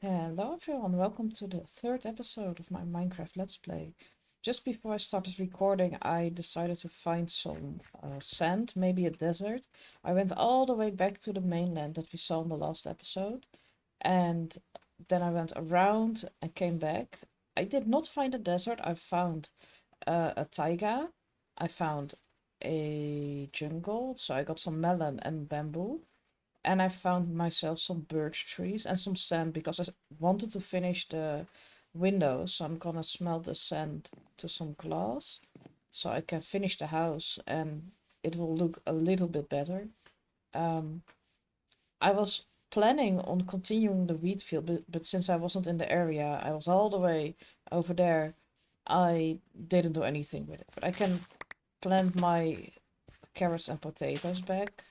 Hello everyone, welcome to the third episode of my Minecraft Let's Play. Just before I started recording, I decided to find some sand, maybe a desert. I went all the way back to the mainland that we saw in the last episode, and then I went around and came back. I did not find a desert, I found a taiga, I found a jungle, so I got some melon and bamboo. And I found myself some birch trees and some sand because I wanted to finish the windows. So I'm gonna smelt the sand to some glass so I can finish the house and it will look a little bit better. Um, I was planning on continuing the wheat field, but since I wasn't in the area, I was all the way over there. I didn't do anything with it, but I can plant my carrots and potatoes back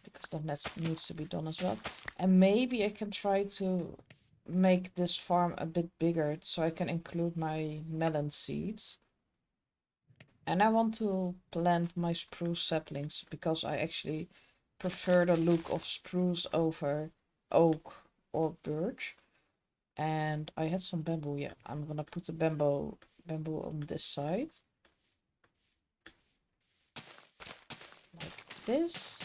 because that needs to be done as well. And maybe I can try to make this farm a bit bigger so I can include my melon seeds. And I want to plant my spruce saplings because I actually prefer the look of spruce over oak or birch. And I had some bamboo. Yeah, I'm gonna put the bamboo on this side. Like this.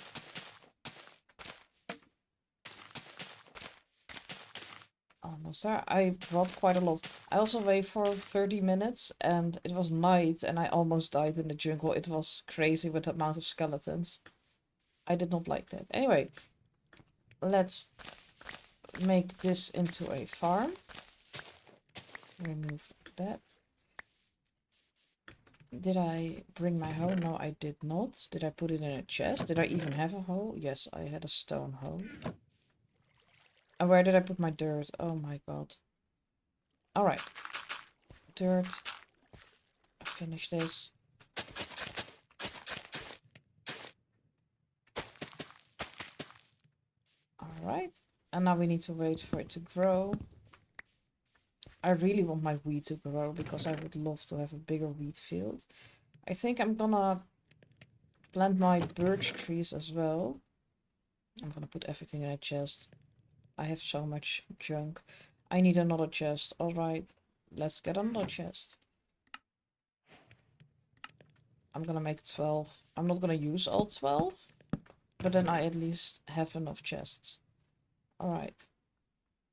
Almost there. I brought quite a lot. I also waited for 30 minutes and it was night and I almost died in the jungle. It was crazy with the amount of skeletons. I did not like that. Anyway, let's make this into a farm. Remove that. Did I bring my hoe? No, I did not. Did I put it in a chest? Did I even have a hoe? Yes, I had a stone hoe. And where did I put my dirt? Oh my god. Alright. Dirt. Finish this. Alright. And now we need to wait for it to grow. I really want my wheat to grow because I would love to have a bigger wheat field. I think I'm gonna plant my birch trees as well. I'm gonna put everything in a chest. I have so much junk. I need another chest. Alright, let's get another chest. I'm gonna make 12. I'm not gonna use all 12, but then I at least have enough chests. Alright.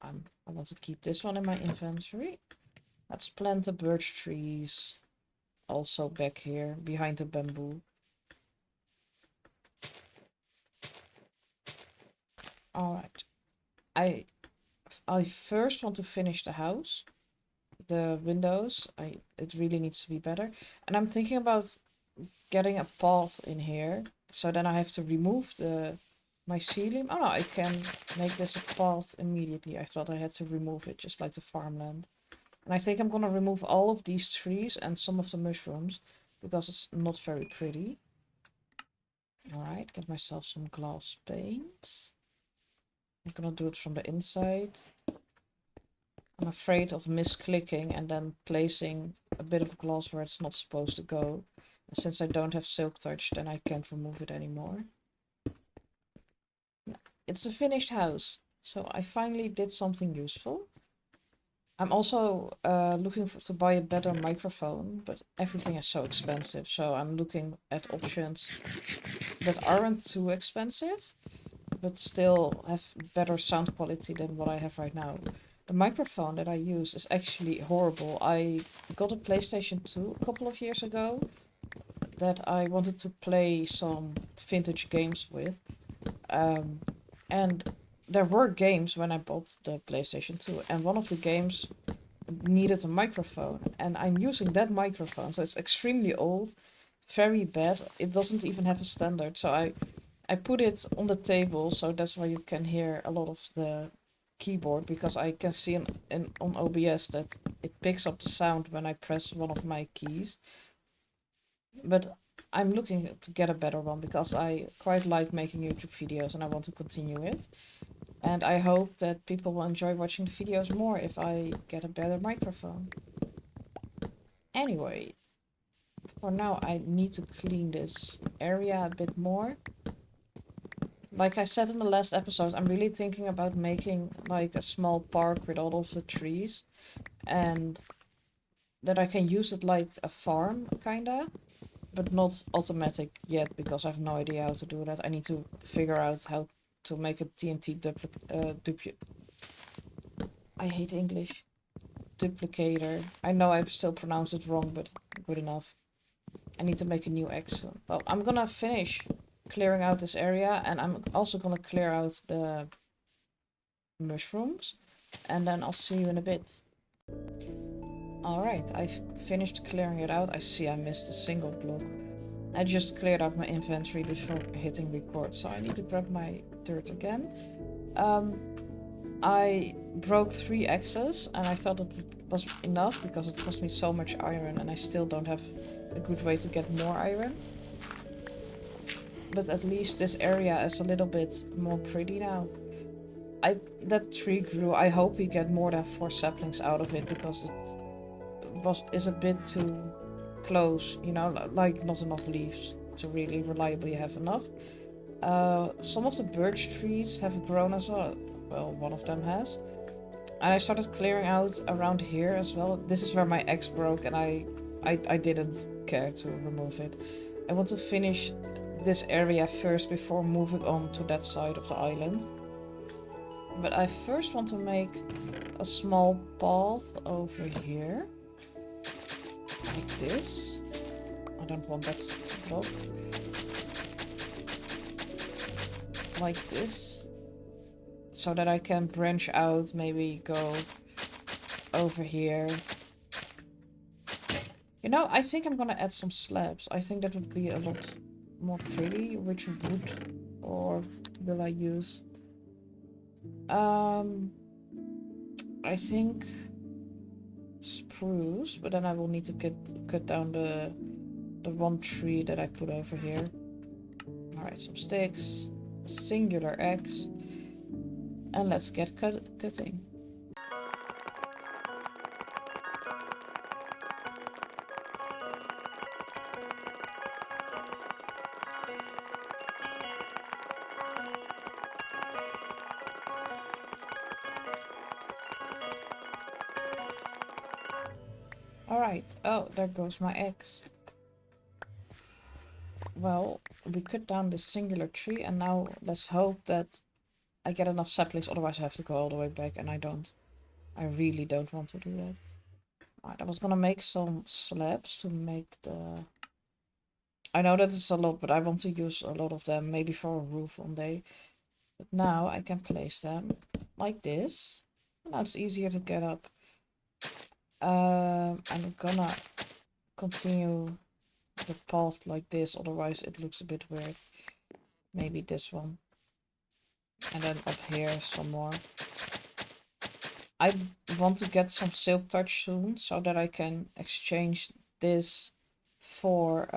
I want to keep this one in my inventory. Let's plant the birch trees also back here behind the bamboo. Alright. I first want to finish the house. The windows. It really needs to be better. And I'm thinking about getting a path in here. So then I have to remove my ceiling. Oh no, I can make this a path immediately. I thought I had to remove it just like the farmland. And I think I'm gonna remove all of these trees and some of the mushrooms because it's not very pretty. Alright, get myself some glass paint. I'm gonna do it from the inside. I'm afraid of misclicking and then placing a bit of glass where it's not supposed to go. And since I don't have silk touch, then I can't remove it anymore. It's a finished house, so I finally did something useful. I'm also looking to buy a better microphone, but everything is so expensive, so I'm looking at options that aren't too expensive, but still have better sound quality than what I have right now. The microphone that I use is actually horrible. I got a PlayStation 2 a couple of years ago that I wanted to play some vintage games with. And there were games when I bought the PlayStation 2, and one of the games needed a microphone, and I'm using that microphone, so it's extremely old, very bad. It doesn't even have a standard, so I put it on the table, so that's why you can hear a lot of the keyboard, because I can see on OBS that it picks up the sound when I press one of my keys. But I'm looking to get a better one because I quite like making YouTube videos and I want to continue it. And I hope that people will enjoy watching the videos more if I get a better microphone. Anyway, for now I need to clean this area a bit more. Like I said in the last episode, I'm really thinking about making like a small park with all of the trees, and that I can use it like a farm, kinda, but not automatic yet because I have no idea how to do that. I need to figure out how to make a TNT I hate English. Duplicator. I know I still pronounced it wrong, but good enough. I need to make a new X soon. Well, I'm gonna finish clearing out this area, and I'm also gonna clear out the mushrooms, and then I'll see you in a bit. Alright, I've finished clearing it out. I see I missed a single block. I just cleared out my inventory before hitting record, so I need to grab my dirt again. I broke 3 axes, and I thought it was enough because it cost me so much iron, and I still don't have a good way to get more iron. But at least this area is a little bit more pretty now. That tree grew. I hope we get more than 4 saplings out of it because it is a bit too close, you know, like not enough leaves to really reliably have enough. Some of the birch trees have grown as well. Well, one of them has. And I started clearing out around here as well. This is where my axe broke, and I didn't care to remove it. I want to finish this area first before moving on to that side of the island. But I first want to make a small path over here. Like this. I don't want that block. Like this. So that I can branch out, maybe go over here. You know, I think I'm gonna add some slabs. I think that would be a lot more pretty. Which wood or will I use? I think spruce, but then I will need to cut down the one tree that I put over here. Alright, some sticks, a singular axe, and let's get cutting. Alright, oh, there goes my axe. Well, we cut down this singular tree, and now let's hope that I get enough saplings, otherwise I have to go all the way back, and I really don't want to do that. Alright, I was gonna make some slabs to make the... I know that is a lot, but I want to use a lot of them, maybe for a roof one day. But now I can place them like this. Now it's easier to get up. I'm gonna continue the path like this, otherwise it looks a bit weird. Maybe this one. And then up here some more. I want to get some silk touch soon, so that I can exchange this for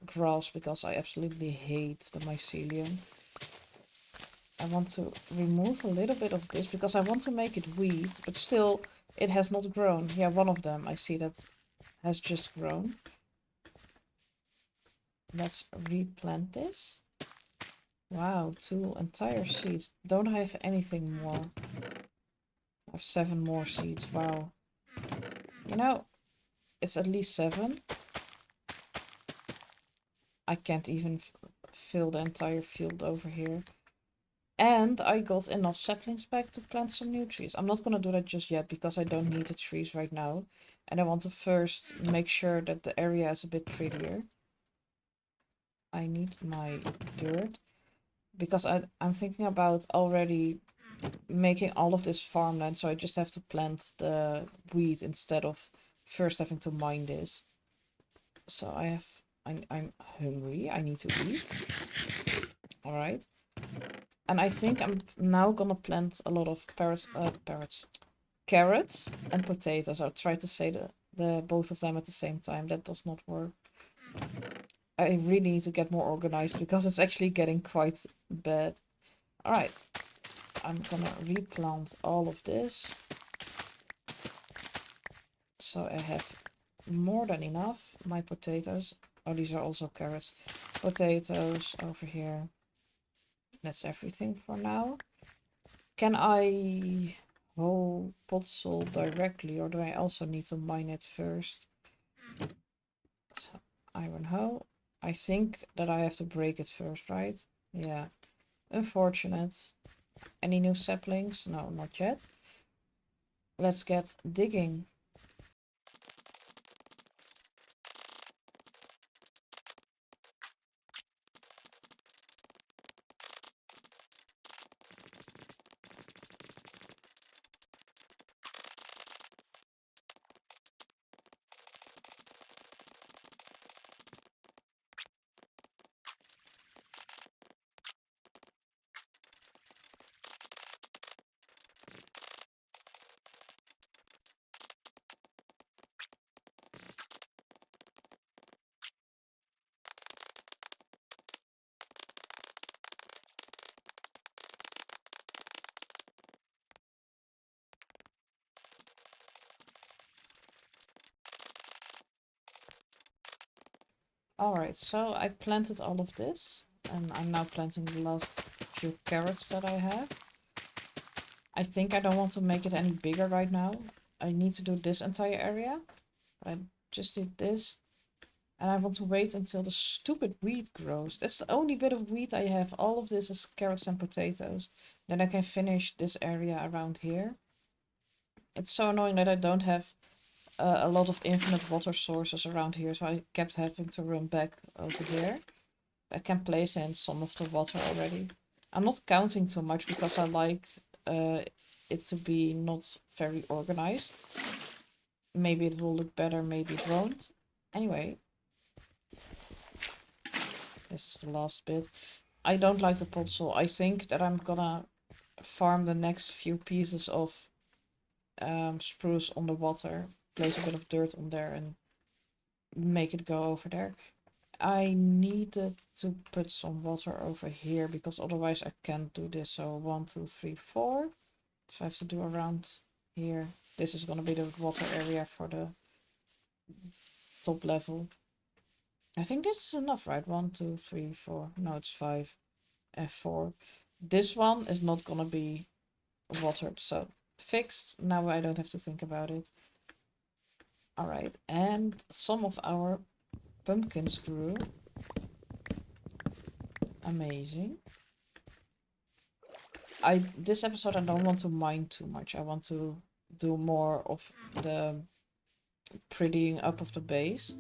grass, because I absolutely hate the mycelium. I want to remove a little bit of this because I want to make it wheat, but still it has not grown. Yeah, one of them I see that has just grown. Let's replant this. Wow, 2 entire seeds. Don't I have anything more? I have 7 more seeds. Wow. You know, it's at least 7. I can't even fill the entire field over here. And I got enough saplings back to plant some new trees. I'm not going to do that just yet because I don't need the trees right now. And I want to first make sure that the area is a bit prettier. I need my dirt. Because I'm thinking about already making all of this farmland. So I just have to plant the wheat instead of first having to mine this. So I'm hungry. I need to eat. Alright. And I think I'm now gonna plant a lot of carrots and potatoes. I'll try to say the both of them at the same time. That does not work. I really need to get more organized because it's actually getting quite bad. Alright. I'm gonna replant all of this. So I have more than enough. My potatoes. Oh, these are also carrots. Potatoes over here. That's everything for now. Can I hoe Potsol directly, or do I also need to mine it first? So, iron hoe. I think that I have to break it first, right? Yeah. Unfortunate. Any new saplings? No, not yet. Let's get digging. Alright, so I planted all of this. And I'm now planting the last few carrots that I have. I think I don't want to make it any bigger right now. I need to do this entire area. I just did this. And I want to wait until the stupid wheat grows. That's the only bit of wheat I have. All of this is carrots and potatoes. Then I can finish this area around here. It's so annoying that I don't have a lot of infinite water sources around here. So I kept having to run back over here. I can place in some of the water already. I'm not counting too much because I like it to be not very organized. Maybe it will look better, maybe it won't. Anyway. This is the last bit. I don't like the Potsol. I think that I'm gonna farm the next few pieces of spruce on the water. Place a bit of dirt on there and make it go over there. I needed to put some water over here because otherwise I can't do this. So 1, 2, 3, 4. So I have to do around here. This is gonna be the water area for the top level. I think this is enough, right? 1, 2, 3, 4. No, it's 5 and 4. This one is not gonna be watered, so fixed. Now I don't have to think about it. Alright, and some of our pumpkins grew. Amazing. This episode I don't want to mine too much. I want to do more of the prettying up of the base.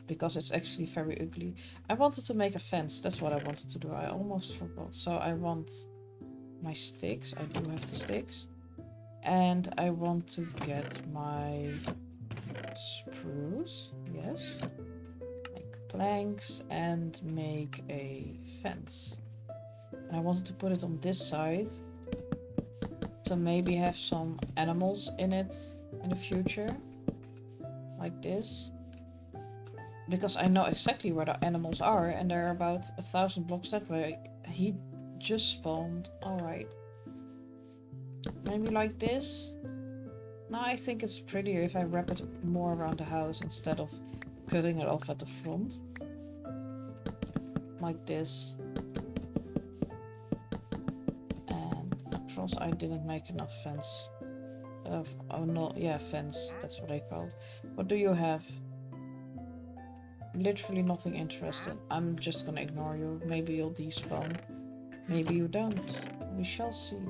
Because it's actually very ugly. I wanted to make a fence. That's what I wanted to do. I almost forgot. So I want my sticks. I do have the sticks. And I want to get my spruce. Yes. Make planks and make a fence. And I wanted to put it on this side. To maybe have some animals in it in the future. Like this. Because I know exactly where the animals are, and they're about 1,000 blocks that way. He just spawned. Alright. Maybe like this? No, I think it's prettier if I wrap it more around the house instead of cutting it off at the front. Like this. And across I didn't make enough fence. Oh no, yeah, fence. That's what I called. What do you have? Literally nothing interesting. I'm just gonna ignore you. Maybe you'll despawn. Maybe you don't. We shall see.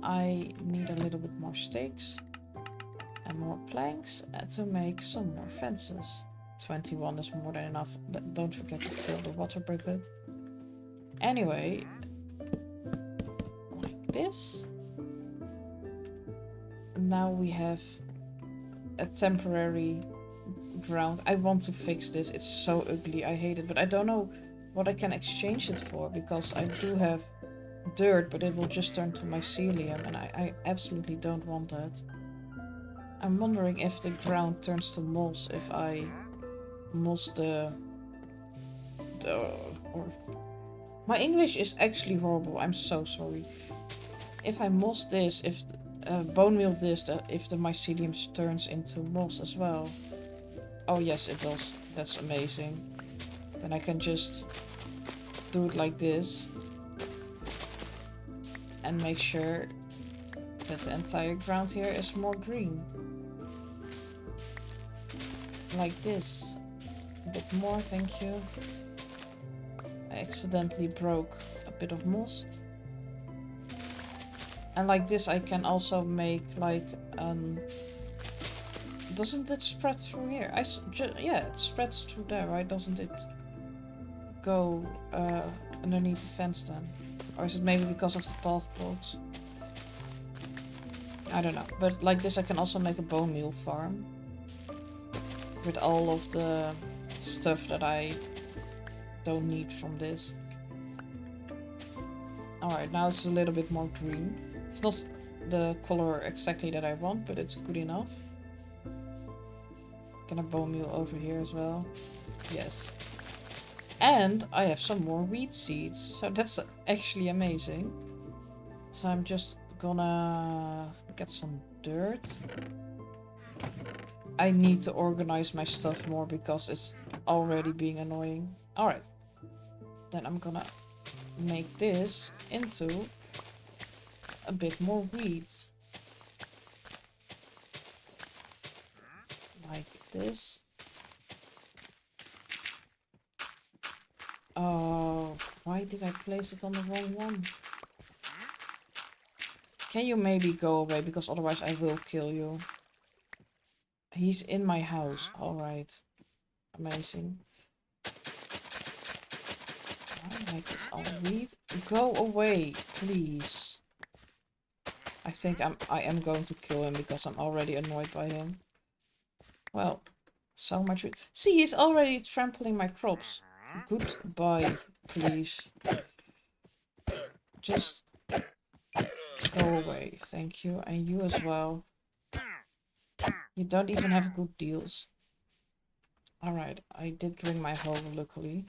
I need a little bit more stakes. And more planks to make some more fences. 21 is more than enough. Don't forget to fill the water bucket. Anyway. Like this. Now we have a temporary ground. I want to fix this. It's so ugly. I hate it. But I don't know what I can exchange it for. Because I do have dirt. But it will just turn to mycelium. And I absolutely don't want that. I'm wondering if the ground turns to moss. If I moss my English is actually horrible. I'm so sorry. If I moss this, if bone meal this, if the mycelium turns into moss as well. Oh yes, it does. That's amazing. Then I can just do it like this. and make sure that the entire ground here is more green. Like this. A bit more, thank you. I accidentally broke a bit of moss. And like this I can also make like doesn't it spread through here? Yeah, it spreads through there, right? Doesn't it go underneath the fence then? Or is it maybe because of the path blocks? I don't know. But like this I can also make a bone meal farm. With all of the stuff that I don't need from this. Alright, now it's a little bit more green. It's not the color exactly that I want, but it's good enough. Can I bone meal over here as well? Yes. And I have some more wheat seeds, so that's actually amazing. So I'm just gonna get some dirt. I need to organize my stuff more because it's already being annoying. Alright. Then I'm gonna make this into a bit more wheat. Like this. Oh, why did I place it on the wrong one? Can you maybe go away, because otherwise I will kill you. He's in my house. Alright. Amazing. I like this all wheat. Go away, please. I think I am going to kill him because I'm already annoyed by him. Well, so much wheat. See, he's already trampling my crops. Goodbye, please. Just go away. Thank you. And you as well. You don't even have good deals. Alright, I did bring my hoe, luckily.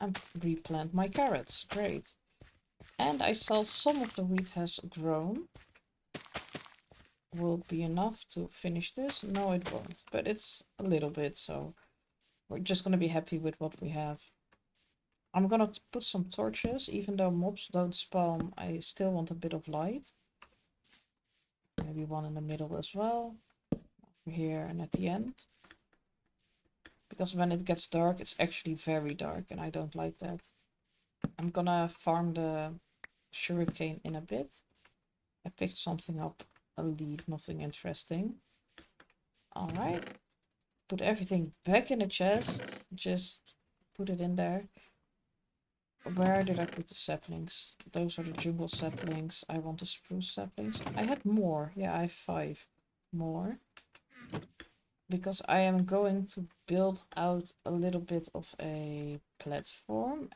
And replant my carrots. Great. And I saw some of the wheat has grown. Will it be enough to finish this? No, it won't. But it's a little bit, so we're just gonna be happy with what we have. I'm gonna put some torches. Even though mobs don't spawn, I still want a bit of light. Maybe one in the middle as well. Over here and at the end. Because when it gets dark, it's actually very dark, and I don't like that. I'm gonna farm the sugarcane in a bit. I picked something up. A lead, nothing interesting. Alright. Put everything back in the chest. Just put it in there. Where did I put the saplings? Those are the jungle saplings. I want the spruce saplings. I had more. Yeah, I have 5 more. Because I am going to build out a little bit of a platform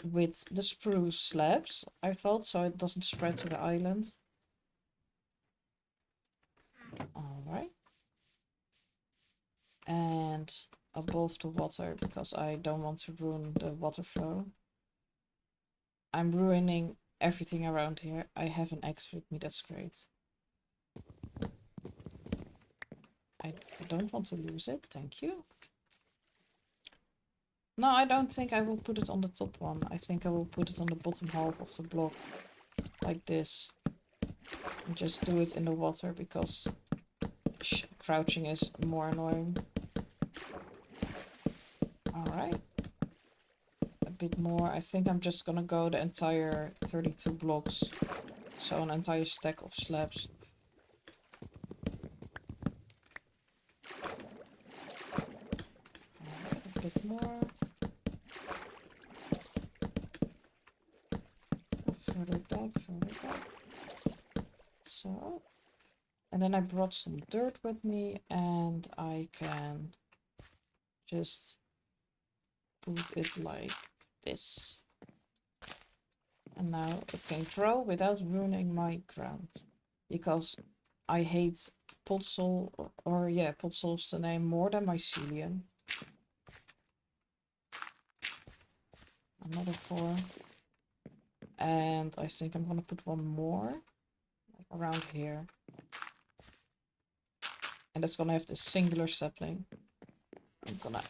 with the spruce slabs, I thought, so it doesn't spread to the island. Alright. And above the water, because I don't want to ruin the water flow. I'm ruining everything around here. I have an axe with me, that's great. I don't want to lose it, thank you. No, I don't think I will put it on the top one. I think I will put it on the bottom half of the block. Like this. And just do it in the water because crouching is more annoying. Alright. A bit more. I think I'm just gonna go the entire 32 blocks. So an entire stack of slabs. A bit more. Further back, further back. So. And then I brought some dirt with me and I can just put it like this. And now it can grow without ruining my ground. Because I hate podzol, or yeah, podzol's the name, more than mycelium. Another 4. And I think I'm gonna put one more, like around here. And that's gonna have this singular sapling. I'm gonna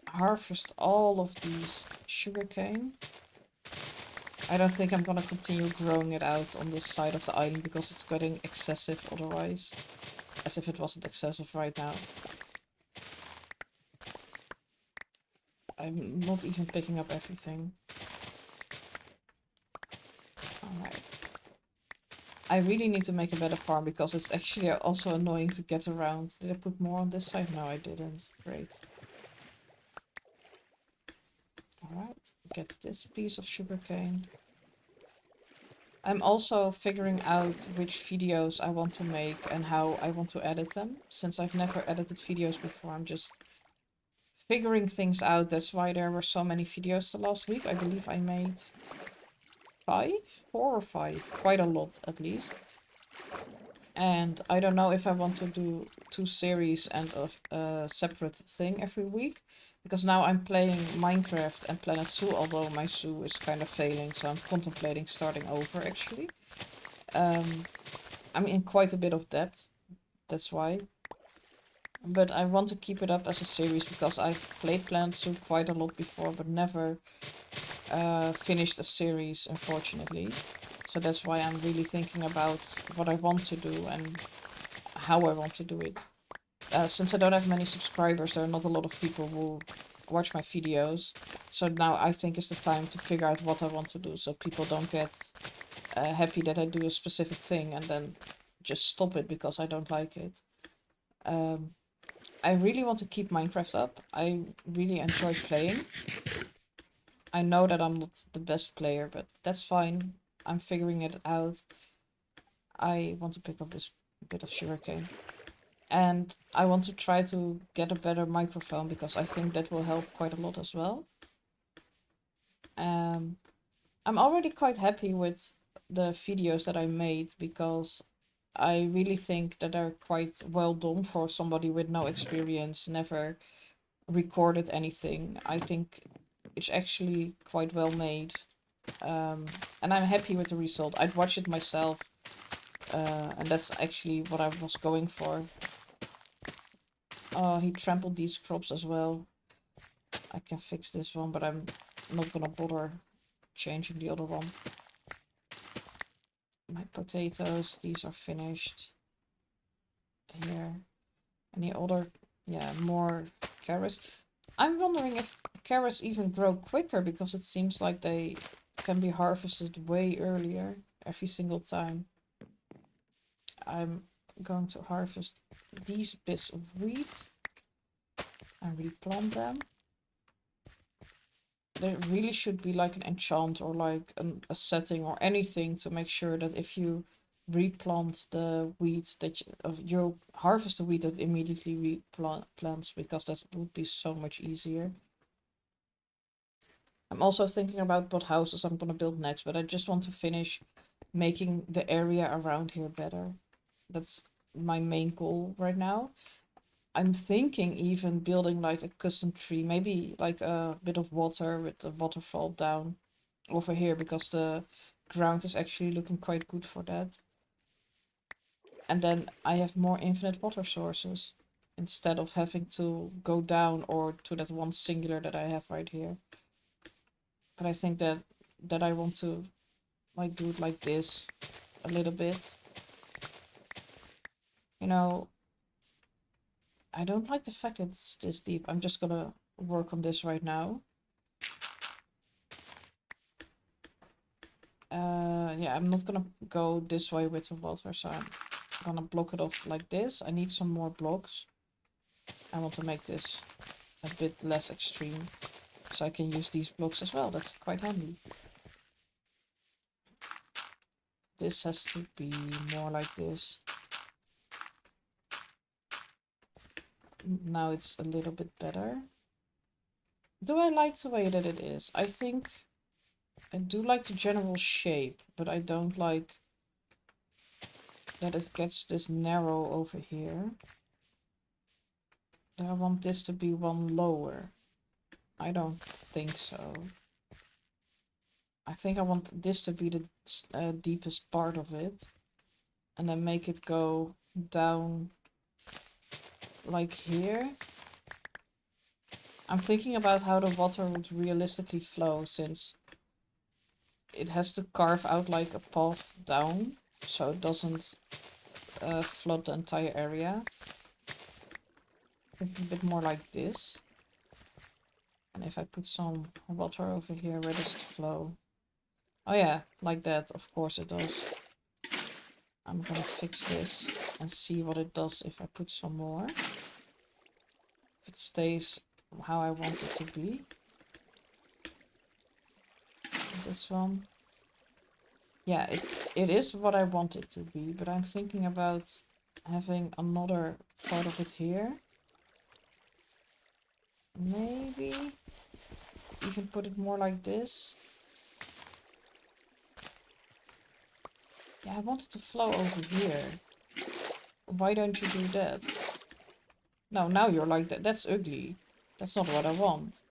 harvest all of these sugarcane. I don't think I'm gonna continue growing it out on this side of the island because it's getting excessive otherwise. As if it wasn't excessive right now. I'm not even picking up everything. Alright. I really need to make a better farm because it's actually also annoying to get around. Did I put more on this side? No, I didn't. Great. Alright, get this piece of sugarcane. I'm also figuring out which videos I want to make and how I want to edit them. Since I've never edited videos before, I'm just figuring things out. That's why there were so many videos the last week. I believe I made 5? 4 or 5. Quite a lot, at least. And I don't know if I want to do 2 series and a separate thing every week. Because now I'm playing Minecraft and Planet Zoo, although my zoo is kind of failing. So I'm contemplating starting over, actually. I'm in quite a bit of debt. That's why. But I want to keep it up as a series because I've played Planet Zoo quite a lot before, but never finished a series, unfortunately. So that's why I'm really thinking about what I want to do and how I want to do it. Since I don't have many subscribers, there are not a lot of people who watch my videos. So now I think it's the time to figure out what I want to do so people don't get happy that I do a specific thing and then just stop it because I don't like it. I really want to keep Minecraft up. I really enjoy playing. I know that I'm not the best player, but that's fine. I'm figuring it out. I want to pick up this bit of sugarcane. And I want to try to get a better microphone because I think that will help quite a lot as well. I'm already quite happy with the videos that I made because I really think that they're quite well done for somebody with no experience, never recorded anything. I think it's actually quite well made. And I'm happy with the result. I'd watch it myself. And that's actually what I was going for. Oh, he trampled these crops as well. I can fix this one, but I'm not gonna bother changing the other one. My potatoes, these are finished. Here. Any other, yeah, more carrots. I'm wondering if carrots even grow quicker because it seems like they can be harvested way earlier every single time. I'm going to harvest these bits of wheat and replant them. There really should be like an enchant or like a setting or anything to make sure that if you replant the wheat that you harvest the wheat that immediately replants because that would be so much easier. I'm also thinking about what houses I'm gonna build next, but I just want to finish making the area around here better. That's my main goal right now. I'm thinking even building like a custom tree, maybe like a bit of water with the waterfall down over here because the ground is actually looking quite good for that. And then I have more infinite water sources instead of having to go down or to that one singular that I have right here. But I think that I want to like do it like this a little bit. You know, I don't like the fact that it's this deep. I'm just gonna work on this right now. Yeah, I'm not gonna go this way with the water, so I'm gonna block it off like this. I need some more blocks. I want to make this a bit less extreme, so I can use these blocks as well. That's quite handy. This has to be more like this. Now it's a little bit better. Do I like the way that it is? I think I do like the general shape, but I don't like that it gets this narrow over here. I want this to be one lower. I don't think so. I think I want this to be the deepest part of it. And then make it go down like here. I'm thinking about how the water would realistically flow since it has to carve out like a path down so it doesn't flood the entire area. A bit more like this. And if I put some water over here, where does it flow? Oh yeah, like that. Of course it does. I'm gonna fix this and see what it does if I put some more. If it stays how I want it to be. This one. Yeah, it is what I want it to be, but I'm thinking about having another part of it here. Maybe even put it more like this. Yeah, I want it to flow over here. Why don't you do that? No, now you're like that. That's ugly. That's not what I want.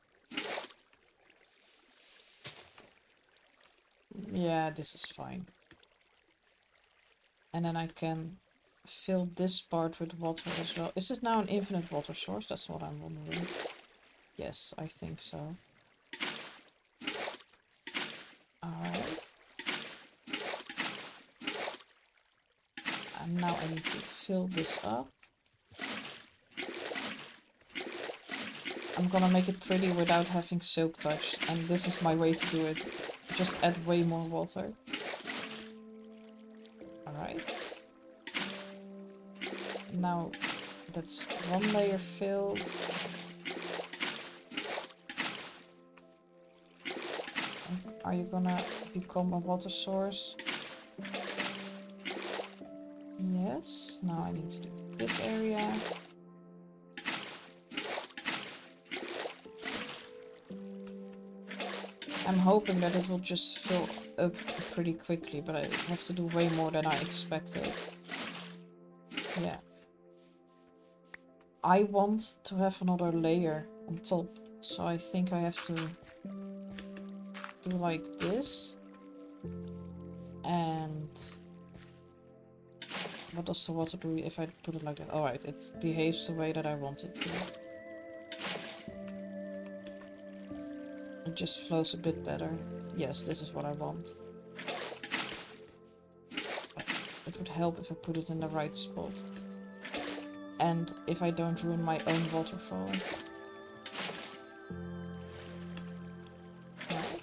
Yeah, this is fine. And then I can fill this part with water as well. Is this now an infinite water source? That's what I'm wondering. Yes, I think so. Alright. And now I need to fill this up. I'm gonna make it pretty without having silk touch. And this is my way to do it. Just add way more water. Alright. Now that's one layer filled. Are you gonna become a water source? Yes. Now I need to do this area. I'm hoping that it will just fill up pretty quickly, but I have to do way more than I expected. Yeah. I want to have another layer on top, so I think I have to do like this. And what does the water do if I put it like that? Alright, it behaves the way that I want it to. It just flows a bit better. Yes, this is what I want. It would help if I put it in the right spot. And if I don't ruin my own waterfall. Right.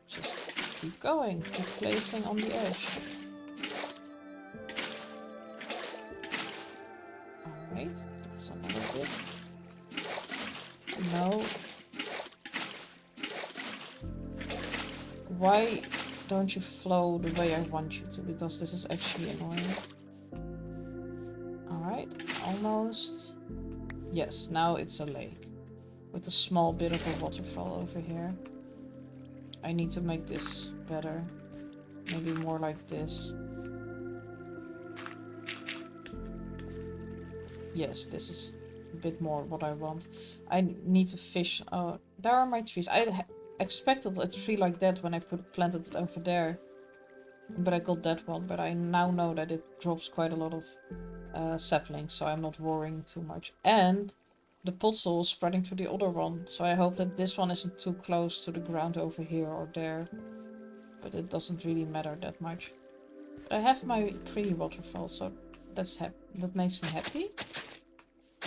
Just keep going. Keep placing on the edge. Alright, that's another bit. No. Why don't you flow the way I want you to? Because this is actually annoying. Alright, almost. Yes, now it's a lake. With a small bit of a waterfall over here. I need to make this better. Maybe more like this. Yes, this is a bit more what I want. I need to fish. Oh, there are my trees. I expected a tree like that when I planted it over there. But I got that one. But I now know that it drops quite a lot of saplings. So I'm not worrying too much. And the podzol is spreading to the other one. So I hope that this one isn't too close to the ground over here or there. But it doesn't really matter that much. But I have my pretty waterfall. So that makes me happy.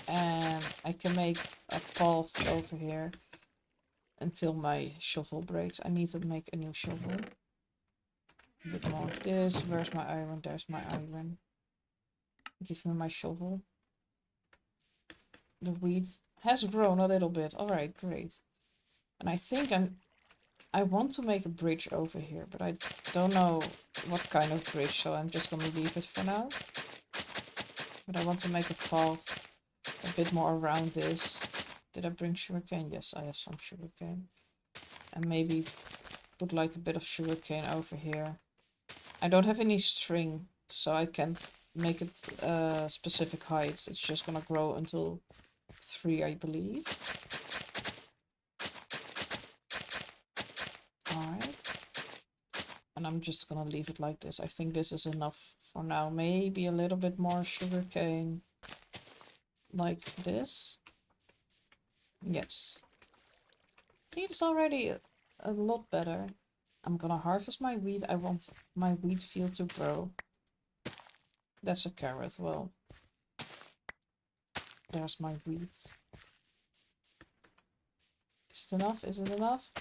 And I can make a path over here until my shovel breaks. I need to make a new shovel. A bit more of this. Where's my iron? There's my iron. Give me my shovel. The wheat has grown a little bit. Alright, great. And I think I want to make a bridge over here, but I don't know what kind of bridge, so I'm just gonna leave it for now. But I want to make a path a bit more around this. Did I bring sugarcane? Yes, I have some sugarcane. And maybe put like a bit of sugarcane over here. I don't have any string, so I can't make it specific heights. It's just gonna grow until 3, I believe. Alright. And I'm just gonna leave it like this. I think this is enough for now. Maybe a little bit more sugarcane. Like this. Yes. See, it's already a lot better. I'm gonna harvest my wheat. I want my wheat field to grow. That's a carrot. Well, there's my wheat. Is it enough? Is it enough?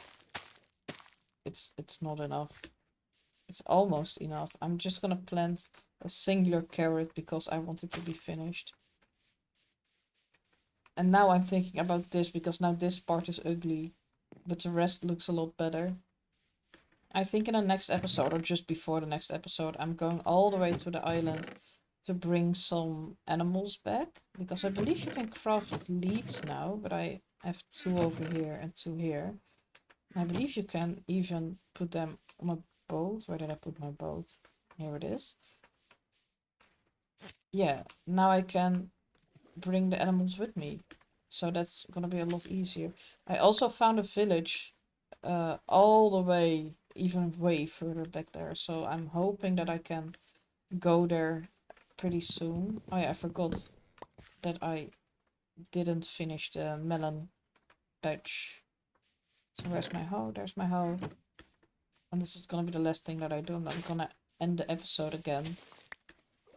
It's not enough. It's almost enough. I'm just gonna plant a singular carrot because I want it to be finished. And now I'm thinking about this because now this part is ugly, but the rest looks a lot better. I think in the next episode, or just before the next episode, I'm going all the way to the island to bring some animals back. Because I believe you can craft leads now, but I have 2 over here and 2 here. And I believe you can even put them on a boat. Where did I put my boat? Here it is. Yeah, now I can bring the animals with me. So that's gonna be a lot easier. I also found a village all the way, even way further back there. So I'm hoping that I can go there pretty soon. Oh yeah, I forgot that I didn't finish the melon patch. So where's my hoe? There's my hoe. And this is gonna be the last thing that I do. And I'm gonna end the episode again.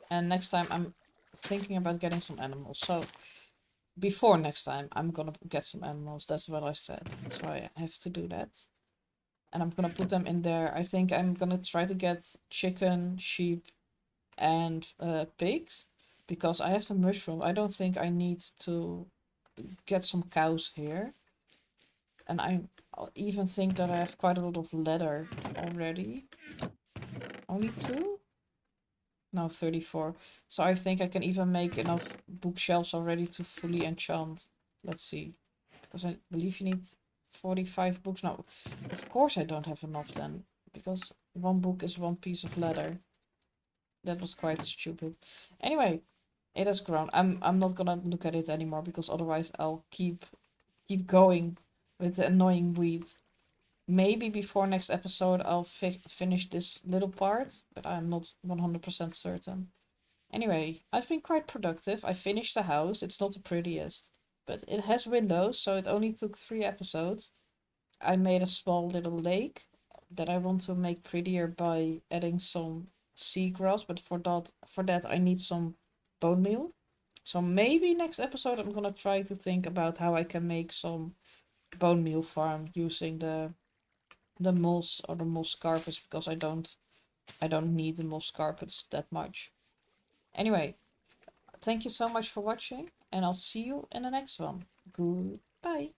And next time I'm thinking about getting some animals. So before next time I'm gonna get some animals. That's what I said. That's why I have to do that. And I'm gonna put them in there. I think I'm gonna try to get chicken, sheep, and pigs. Because I have the mushroom. I don't think I need to get some cows here. And I even think that I have quite a lot of leather already. Only 2? No, 34. So I think I can even make enough bookshelves already to fully enchant. Let's see. Because I believe you need 45 books. No, of course I don't have enough then. Because 1 book is 1 piece of leather. That was quite stupid. Anyway, it has grown. I'm not gonna look at it anymore because otherwise I'll keep going with the annoying weeds. Maybe before next episode I'll finish this little part, but I'm not 100% certain. Anyway, I've been quite productive. I finished the house. It's not the prettiest, but it has windows, so it only took 3 episodes. I made a small little lake that I want to make prettier by adding some seagrass, but for that I need some bone meal. So maybe next episode I'm gonna try to think about how I can make some bone meal farm using the moss or the moss carpets because I don't need the moss carpets that much. Anyway, thank you so much for watching and I'll see you in the next one. Goodbye.